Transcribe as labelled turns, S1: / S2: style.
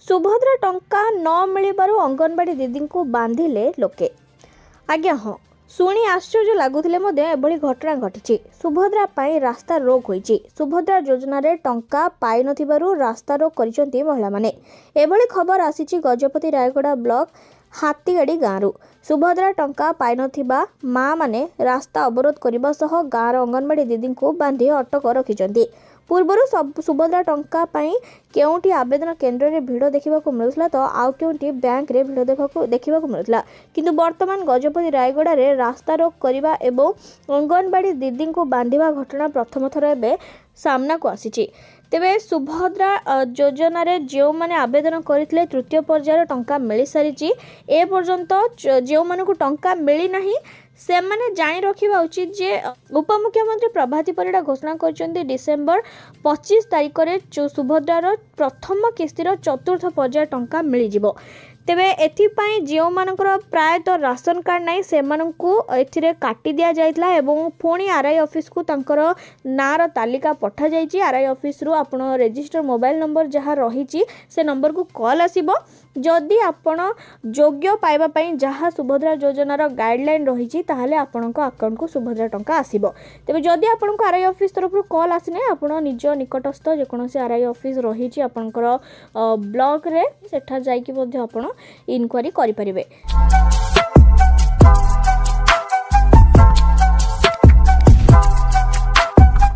S1: सुभद्रा टंका न मिलबारु अंगनवाड़ी दीदी को बांधिले लोके। आज्ञा हाँ शुणी आश्चर्य लगुले एभली घटना घटी। सुभद्रा पाई रास्ता रोक होईची। सुभद्रा योजना रे टंका पाई नथिबारु रास्ता रोक करिसंती महिला माने। एभली खबर आसीची गजपति रायगड़ा ब्लॉक हाथीगाड़ी गाँव। सुभद्रा टंका पाई नथिबा माँ माने रास्ता अवरोध करने सह गाँव अंगनवाड़ी दीदी को बांधि अटक रखिंट। पूर्वर सुभद्रा टंका पाई केउटी आवेदन केन्द्र रे भिड़ देखा मिलूला तो आउ केउटी बैंक रे भिड़ देखा मिलूला, किंतु वर्तमान गजपति रायगड़ा रे रास्ता रोक करने एवं अंगनवाड़ी दीदी को बांधिबा घटना प्रथम थर एवं सामना को आसीची। तेबे सुभद्रा योजना रे जो माने आवेदन करथिले तृतीय पर्यायर टंका मिल सारी। ए पर्यंत जो माने को टंका मिली नाही से माने जानी रखिबा उचित जे उपमुख्यमंत्री प्रभाती परिडा घोषणा करछन्ते डिसेंबर 25 तारिख रे सुभद्रार प्रथम किस्तीर चतुर्थ पर्याय टंका मिल जिवो। तेबे एथिपाई जो मानकर प्रायतः राशन कार्ड नहीं से एथिरे काटी दिया जाइतला एवं पुणी आरआई ऑफिस को तांकर नार तालिका पठा जाइछि। आरआई ऑफिस रु आपण रजिस्टर मोबाइल नंबर जहाँ रही से नंबर को कॉल आसीबो। जदि आपण योग्य पाइबा पई जहाँ सुभद्रा योजनार गाइडलाइन रही ताहले आपणक अकाउंट को सुभद्रा टंका आसीबो। तेबे जदि आपणक आरआई ऑफिस तरफ कॉल आसीने आपण निज निकटस्थ जेकोसी आरआई ऑफिस रही आपणकर ब्लॉक रे सेठा जाइकी मध्ये आपण इनक्वारी करि परिबे।